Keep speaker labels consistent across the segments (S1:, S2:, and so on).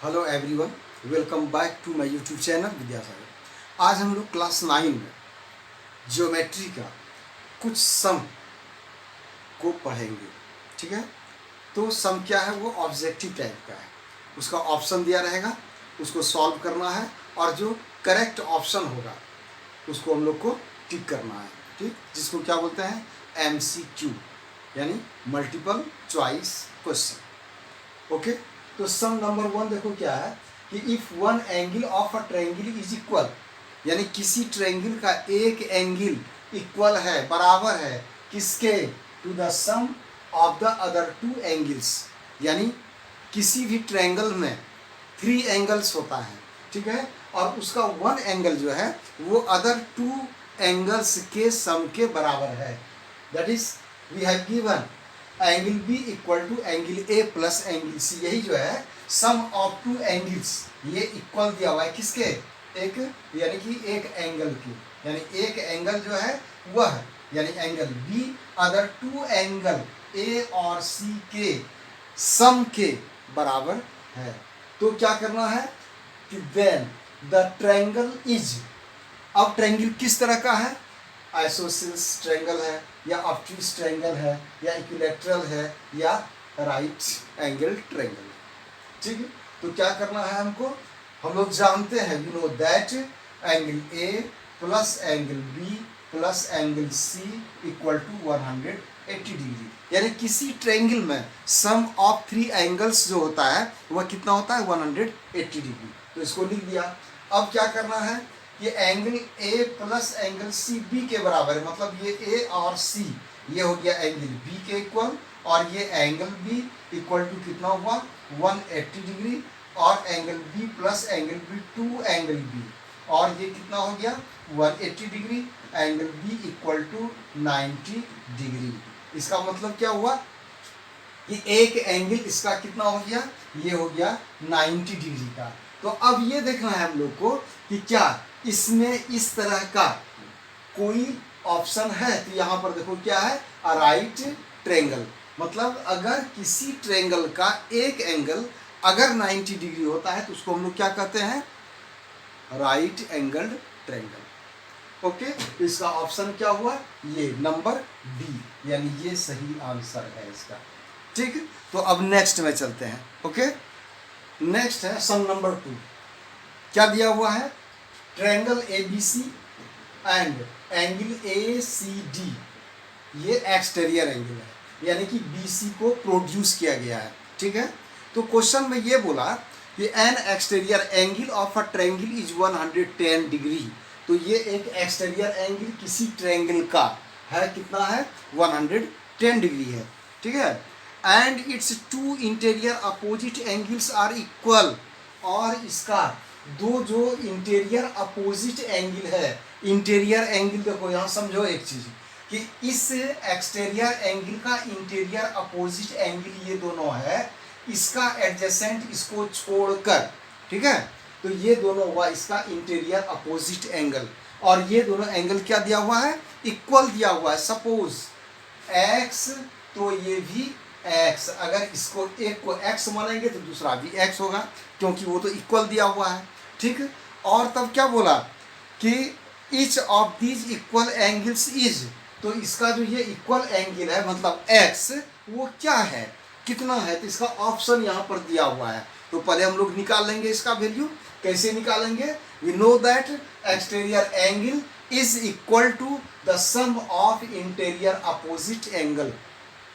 S1: Hello everyone, welcome back to my YouTube channel Vidyasagar. आज हम लोग क्लास 9 में ज्योमेट्री का कुछ सम को पढ़ेंगे। ठीक है, तो सम क्या है? वो ऑब्जेक्टिव टाइप का है। उसका ऑप्शन दिया रहेगा, उसको सॉल्व करना है और जो करेक्ट ऑप्शन होगा उसको हम लोग को टिक करना है। ठीक, जिसको क्या बोलते हैं? MCQ यानी मल्टीपल चॉइस क्वेश्चन। ओके, तो सम नंबर 1 देखो क्या है कि if one angle of a triangle is equal, यानी किसी ट्रायंगल का एक एंगल इक्वल है, बराबर है किसके? To the sum of the other two angles. यानी किसी भी ट्रायंगल में 3 एंगल्स होता है, ठीक है, और उसका वन एंगल जो है वो अदर 2 एंगल्स के सम के बराबर है। That is we have given angle B equal to angle A plus angle C. यही जो है सम ऑफ 2 एंगल्स, ये इक्वल दिया हुआ है किसके? एक, यानी कि एक एंगल की, यानी एक एंगल जो है वह यानी angle B other 2 angle A और सी के सम के बराबर है। तो क्या करना है कि देन द ट्रायंगल इज, अब ट्रायंगल किस तरह का है? आइसोसेलेस ट्रायंगल है या ऑब्टयूज ट्रायंगल है या इक्विलैटरल है या राइट एंगल ट्रायंगल है। ठीक है, तो क्या करना है हमको? हम लोग जानते हैं, you know that angle A plus angle B plus angle C equal to 180 degree. यानी किसी ट्रायंगल में सम ऑफ 3 एंगल्स जो होता है वह कितना होता है? 180 डिग्री। तो इसको लिख दिया। अब क्या करना है? ये angle A plus angle C B के बराबर है, मतलब ये ए और सी ये हो गया एंगल बी के इक्वल, और ये एंगल बी इक्वल टू कितना हुआ? 180 डिग्री, और angle B plus angle B 2 angle B, और ये कितना हो गया? 180 degree. Angle B equal to 90 degree. इसका मतलब क्या हुआ कि एक एंगल इसका कितना हो गया? ये हो गया 90 डिग्री का। तो अब ये देखना है हम लोग को कि क्या इसमें इस तरह का कोई ऑप्शन है। तो यहाँ पर देखो क्या है? Right triangle. मतलब अगर किसी ट्रायंगल का एक एंगल अगर 90 डिग्री होता है तो उसको हम लोग क्या कहते हैं? Right angled triangle. ओके, तो इसका ऑप्शन क्या हुआ? ये नंबर बी, यानी ये सही आंसर है इसका। ठीक, तो अब नेक्स्ट में चलते हैं। ओके, नेक्स्ट है सम नंबर 2। क्या दिया हुआ है? Triangle ABC and angle ACD, ये एक्सटीरियर एंगल है, यानी कि BC को प्रोड्यूस किया गया है। ठीक है, तो क्वेश्चन में ये बोला कि N exterior angle of a triangle is 110 degree. तो ये एक एक्सटीरियर एंगल किसी ट्रायंगल का है, कितना है? 110 डिग्री है। ठीक है, and it's 2 interior opposite angles are equal, और इसका दो जो इंटीरियर अपोजिट एंगल है, इंटीरियर एंगल देखो यहाँ समझो एक चीज कि इस एक्सटीरियर एंगल का इंटीरियर अपोजिट एंगल ये दोनों है, इसका एडजेसेंट इसको छोड़कर, ठीक है, तो ये दोनों हुआ इसका इंटीरियर अपोजिट एंगल, और ये दोनों एंगल क्या दिया हुआ है? इक्वल दिया हुआ है। सपोज x, तो ये भी x, अगर इसको एक को x मानेंगे तो दूसरा भी x होगा, क्योंकि वो तो इक्वल दिया हुआ है। ठीक, और तब क्या बोला कि each of these equal angles is, तो इसका जो ये इक्वल एंगल है मतलब x, वो क्या है, कितना है? तो इसका ऑप्शन यहाँ पर दिया हुआ है। तो पहले हम लोग निकाल लेंगे इसका वैल्यू। कैसे निकालेंगे? We know that exterior angle is equal to the sum of interior opposite angle.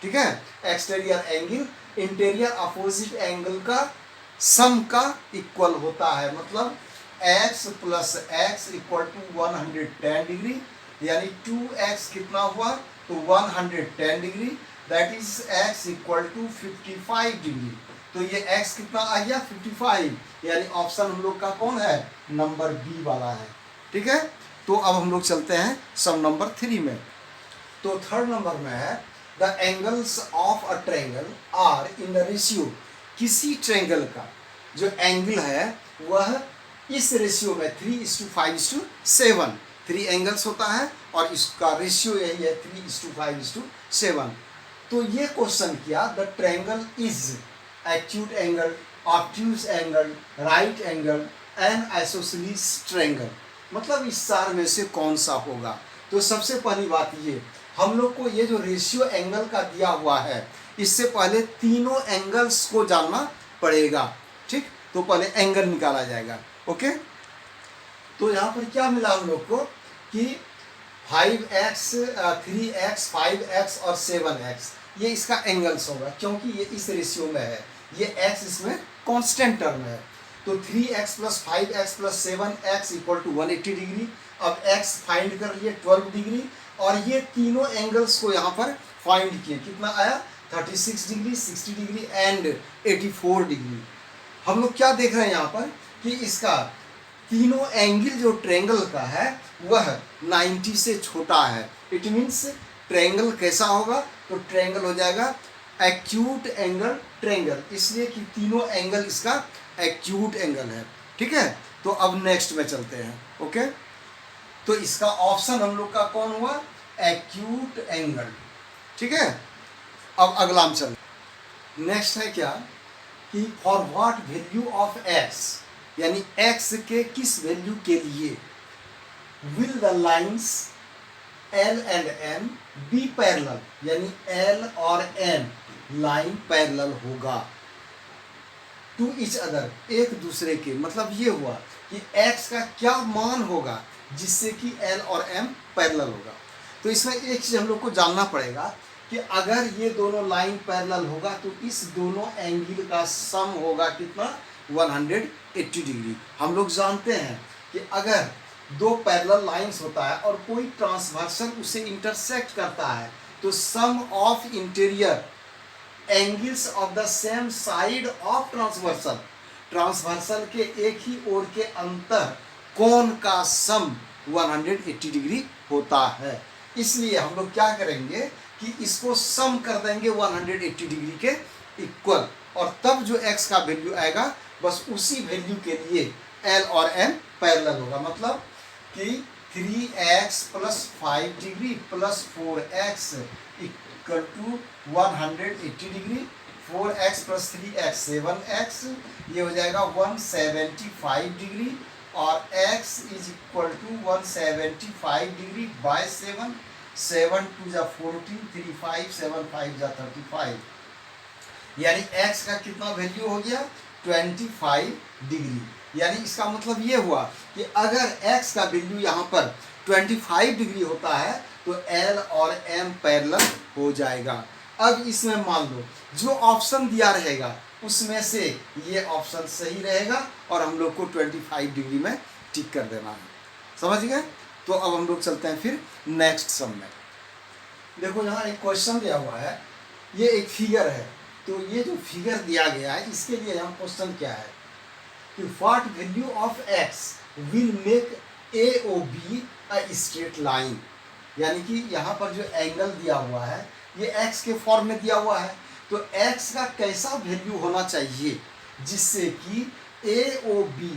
S1: ठीक है, exterior angle interior opposite angle का सम का इक्वल होता है, मतलब x plus x equal to 110 degree, यानी 2x कितना हुआ? तो 110 degree, that is x equal to 55 degree. तो ये x कितना आ गया? 55, यानी ऑप्शन हम लोग का कौन है? नंबर बी वाला है। ठीक है, तो अब हम लोग चलते हैं सम नंबर 3 में। तो थर्ड नंबर में है the angles of a triangle are in the ratio. किसी ट्रायंगल का जो एंगल है वह इस रेशियो में 3:5:7, 3 एंगल्स होता है और इसका रेशियो यही है 3:5:7। तो ये क्वेश्चन किया the triangle is acute angle obtuse angle, right angle and isosceles triangle. मतलब इस चार में से कौन सा होगा? तो सबसे पहली बात ये, हम लोग को ये जो रेशियो एंगल का दिया हुआ है, इससे पहले तीनों एंगल्स को जानना पड़ेगा। ठीक, तो पहले एंगल निकाला जाएगा। ओके, तो यहाँ पर क्या मिला हम लोग को कि 5x, 3x, 5x और 7x ये इसका एंगल्स होगा, क्योंकि ये इस रेशियो में है, ये x इसमें कांस्टेंट टर्म है। तो 3x plus 5x plus 7x equal to 180 degree. अब x फाइंड कर लिए 12 डिग्री, और ये तीनों एंगल्स को यहाँ पर फाइंड किए, कितना आया 36 डिग्री, 60 डिग्री एंड 84 डिग्री। हम लोग क्या देख रहे हैं यहाँ पर कि इसका तीनों एंगल जो ट्रायंगल का है वह 90 से छोटा है। इट मीन्स ट्रायंगल कैसा होगा? तो ट्रायंगल हो जाएगा एक्यूट एंगल ट्रायंगल, इसलिए कि तीनों एंगल इसका एक्यूट एंगल है। ठीक है, तो अब नेक्स्ट में चलते हैं। ओके, तो इसका ऑप्शन हम लोग का कौन हुआ? Acute angle. ठीक है, अब अगला हम चल, नेक्स्ट है क्या कि for what value of x, यानी x के किस वैल्यू के लिए will the lines L and M be parallel, यानी L और M लाइन पैरेलल होगा टू ईच अदर, एक दूसरे के। मतलब ये हुआ कि x का क्या मान होगा जिससे कि L और M पैरेलल होगा। तो इसमें एक चीज हम लोग को जानना पड़ेगा कि अगर ये दोनों लाइन पैरेलल होगा तो इस दोनों एंगल का सम होगा कितना? 180 डिग्री। हम लोग जानते हैं कि अगर दो पैरेलल लाइंस होता है और कोई ट्रांसवर्सल उसे इंटरसेक्ट करता है, तो sum of interior angles of the same side of transversal, transversal के एक ही ओर के अंतर कोण का सम 180 डिग्री होता है। इसलिए हम लोग क्या करेंगे कि इसको सम कर देंगे 180 डिग्री के इक्वल, और तब जो x का वैल्यू आएगा बस उसी वैल्यू के लिए L और M पैरेलल होगा। मतलब कि 3x plus 5 degree plus 4x equal to 180 degree, 4x plus 3x 7x, ये हो जाएगा 175 डिग्री, और x is equal to 175 degree by 7, 7 टू जा 14, 3 5 7 5 जा 35, यानी x का कितना वैल्यू हो गया? 25 डिग्री। यानी इसका मतलब ये हुआ कि अगर x का वैल्यू यहाँ पर 25 डिग्री होता है तो L और M पैरेलल हो जाएगा। अब इसमें मान लो जो ऑप्शन दिया रहेगा उसमें से ये ऑप्शन सही रहेगा और हम लोग को 25 डिग्री में टिक कर देना है। समझ गए? तो अब हम लोग चलते हैं फिर नेक्स्ट सम में। देखो यहाँ एक क्वेश्चन दिया हुआ है, ये एक फिगर है, तो ये जो फिगर दिया गया है इसके लिए यहाँ क्वेश्चन क्या है कि what value of x will make AOB a straight line. यानी कि यहाँ पर जो एंगल दिया हुआ है ये x के फॉर्म में दिया हुआ है, तो x का कैसा वैल्यू होना चाहिए जिससे कि AOB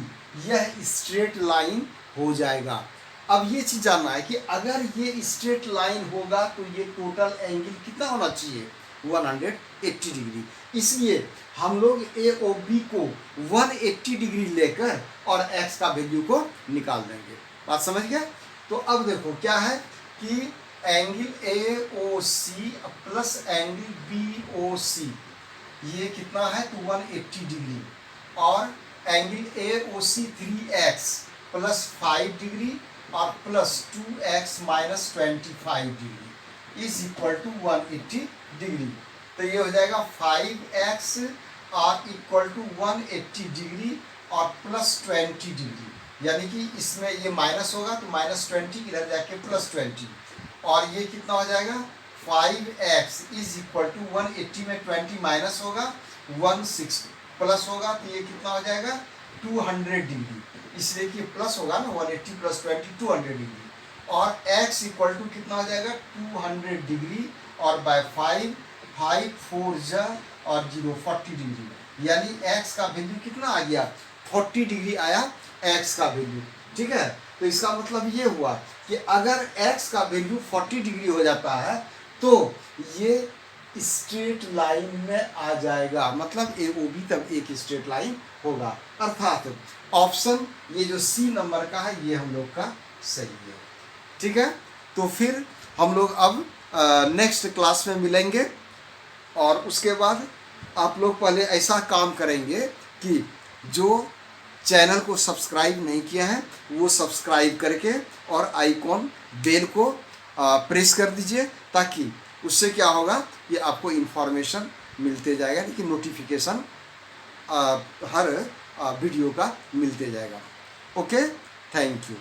S1: यह स्ट्रेट लाइन हो जाएगा। अब ये चीज जानना है कि अगर ये स्ट्रेट लाइन होगा तो ये टोटल एंगल कितना होना चाहिए? 180 डिग्री। इसलिए हम लोग AOB को 180 डिग्री लेकर और x का वैल्यू को निकाल देंगे। बात समझ गए? तो अब देखो क्या है कि angle AOC plus angle BOC ये कितना है? तो 180 डिग्री, और angle AOC 3x plus 5 degree और plus 2x minus 25 degree is equal to 180 degree. तो ये हो जाएगा 5x और इक्वल टू 180 डिग्री और प्लस 20 डिग्री, यानी कि इसमें ये माइनस होगा तो माइनस 20 इधर जाके प्लस 20, और ये कितना हो जाएगा? 5x इज इक्वल टू 180 में 20 माइनस होगा 160 प्लस होगा, तो ये कितना हो जाएगा? 200 डिग्री, इसलिए कि प्लस होगा ना, 180 प्लस 20 200 डिग्री, और x इक्वल टू कितना हो जाएगा? 200 डिग्री और बाय 5 4 जा और 0 40 डिग्री, यानी x का वैल्यू कितना आ गया? 40 डिग्री आया x का वैल्यू। ठीक है, तो इसका मतलब ये हुआ कि अगर x का वैल्यू 40 डिग्री हो जाता है तो ये स्ट्रेट लाइन में आ जाएगा, मतलब ए ओ बी तब एक स्ट्रेट लाइन होगा। अर्थात ऑप्शन ये जो सी नंबर का है ये हम लोग का सही है। ठीक है, तो फिर हम लोग अब नेक्स्ट क्लास में मिलेंगे, और उसके बाद आप लोग पहले ऐसा काम करेंगे कि जो चैनल को सब्सक्राइब नहीं किया है वो सब्सक्राइब करके और आइकॉन बेल को प्रेस कर दीजिए, ताकि उससे क्या होगा कि आपको इन्फॉर्मेशन मिलते जाएगा, लेकिन नोटिफिकेशन हर वीडियो का मिलते जाएगा। Okay, thank you.